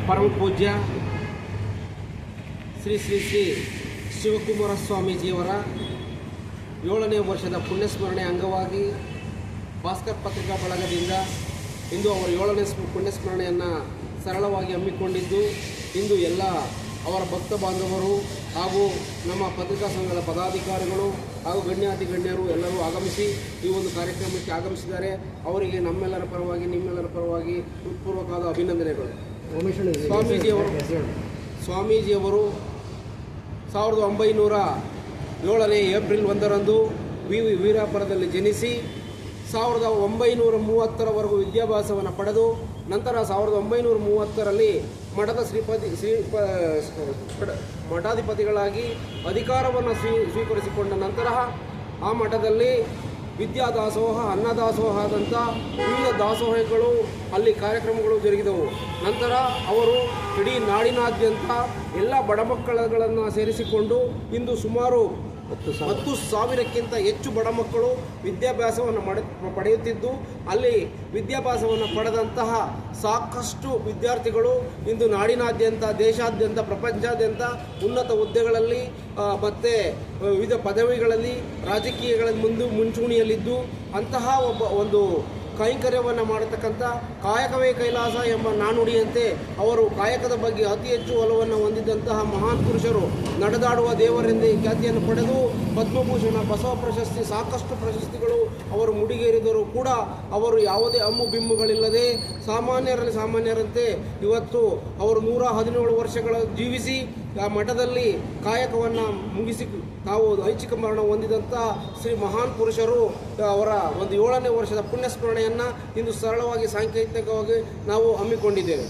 ಪರಮ ಪೂಜ್ಯ ಶ್ರೀ ಶ್ರೀ ಶ್ರೀ ಶಿವಕುಮಾರ ಸ್ವಾಮೀಜಿಯವರ 7ನೇ ವರ್ಷದ ಪುಣ್ಯಸ್ಮರಣೆ ಅಂಗವಾಗಿ ಭಾಸ್ಕರ್ ಪತ್ರಿಕಾ ಬಳಗದಿಂದ ಇಂದು ಅವರ 7ನೇ ಪುಣ್ಯಸ್ಮರಣೆಯನ್ನು ಸರಳವಾಗಿ ಹಮ್ಮಿಕೊಂಡಿದ್ದು, ಇಂದು ಎಲ್ಲ ಅವರ ಭಕ್ತ ಬಾಂಧವರು ಹಾಗೂ ನಮ್ಮ ಪತ್ರಿಕಾ ಸಂಘದ ಪದಾಧಿಕಾರಿಗಳು ಹಾಗೂ ಗಣ್ಯಾತಿ ಗಣ್ಯರು ಎಲ್ಲರೂ ಆಗಮಿಸಿ ಈ ಒಂದು ಕಾರ್ಯಕ್ರಮಕ್ಕೆ ಆಗಮಿಸಿದ್ದಾರೆ. ಅವರಿಗೆ ನಮ್ಮೆಲ್ಲರ ಪರವಾಗಿ ನಿಮ್ಮೆಲ್ಲರ ಪರವಾಗಿ ಹೃತ್ಪೂರ್ವಕವಾದ ಅಭಿನಂದನೆಗಳು. ಸ್ವಾಮೀಜಿಯವರು 1907 ಏಪ್ರಿಲ್ 1ರಂದು ವೀರಾಪುರದಲ್ಲಿ ಜನಿಸಿ 1930ರವರೆಗೂ ವಿದ್ಯಾಭ್ಯಾಸವನ್ನು ಪಡೆದು ನಂತರ 1930ರಲ್ಲಿ ಮಠದ ಮಠಾಧಿಪತಿಗಳಾಗಿ ಅಧಿಕಾರವನ್ನು ಸ್ವೀಕರಿಸಿಕೊಂಡ ನಂತರ ಆ ಮಠದಲ್ಲಿ ವಿದ್ಯಾದಾಸೋಹ, ಅನ್ನದಾಸೋಹದಂಥ ವಿವಿಧ ದಾಸೋಹಗಳು ಅಲ್ಲಿ ಕಾರ್ಯಕ್ರಮಗಳು ಜರುಗಿದವು. ನಂತರ ಅವರು ಇಡೀ ನಾಡಿನಾದ್ಯಂತ ಎಲ್ಲ ಬಡ ಮಕ್ಕಳುಗಳನ್ನು ಸೇರಿಸಿಕೊಂಡು ಇಂದು ಸುಮಾರು 10,000ಕ್ಕಿಂತ ಹೆಚ್ಚು ಬಡ ಮಕ್ಕಳು ವಿದ್ಯಾಭ್ಯಾಸವನ್ನು ಪಡೆಯುತ್ತಿದ್ದು, ಅಲ್ಲಿ ವಿದ್ಯಾಭ್ಯಾಸವನ್ನು ಪಡೆದಂತಹ ಸಾಕಷ್ಟು ವಿದ್ಯಾರ್ಥಿಗಳು ಇಂದು ನಾಡಿನಾದ್ಯಂತ, ದೇಶಾದ್ಯಂತ, ಪ್ರಪಂಚಾದ್ಯಂತ ಉನ್ನತ ಹುದ್ದೆಗಳಲ್ಲಿ ಮತ್ತು ವಿವಿಧ ಪದವಿಗಳಲ್ಲಿ ರಾಜಕೀಯಗಳಲ್ಲಿ ಮುಂಚೂಣಿಯಲ್ಲಿದ್ದು ಅಂತಹ ಒಂದು ಕೈಂಕರ್ಯವನ್ನು ಮಾಡತಕ್ಕಂಥ ಕಾಯಕವೇ ಕೈಲಾಸ ಎಂಬ ನಾನುಡಿಯಂತೆ ಅವರು ಕಾಯಕದ ಬಗ್ಗೆ ಅತಿ ಹೆಚ್ಚು ಒಲವನ್ನು ಹೊಂದಿದ್ದಂತಹ ಮಹಾನ್ ಪುರುಷರು. ನಡೆದಾಡುವ ದೇವರೆಂದೇ ಖ್ಯಾತಿಯನ್ನು ಪಡೆದು ಪದ್ಮಭೂಷಣ, ಬಸವ ಪ್ರಶಸ್ತಿ, ಸಾಕಷ್ಟು ಪ್ರಶಸ್ತಿಗಳು ಅವರು ಮುಡಿಗೇರಿದರೂ ಕೂಡ ಅವರು ಯಾವುದೇ ಹಮ್ಮು ಬಿಮ್ಮುಗಳಿಲ್ಲದೆ ಸಾಮಾನ್ಯರಲ್ಲಿ ಸಾಮಾನ್ಯರಂತೆ ಇವತ್ತು ಅವರು 117 ವರ್ಷಗಳ ಜೀವಿಸಿ ಆ ಮಠದಲ್ಲಿ ಕಾಯಕವನ್ನು ಮುಗಿಸಿ ತಾವು ಐಚ್ಛಿಕ ಮರಣ ಹೊಂದಿದಂಥ ಶ್ರೀ ಮಹಾನ್ ಪುರುಷರು ಅವರ ಒಂದು 7ನೇ ವರ್ಷದ ಪುಣ್ಯಸ್ಮರಣೆಯನ್ನು ಇಂದು ಸರಳವಾಗಿ ಸಾಂಕೇತಿಕವಾಗಿ ನಾವು ಹಮ್ಮಿಕೊಂಡಿದ್ದೇವೆ.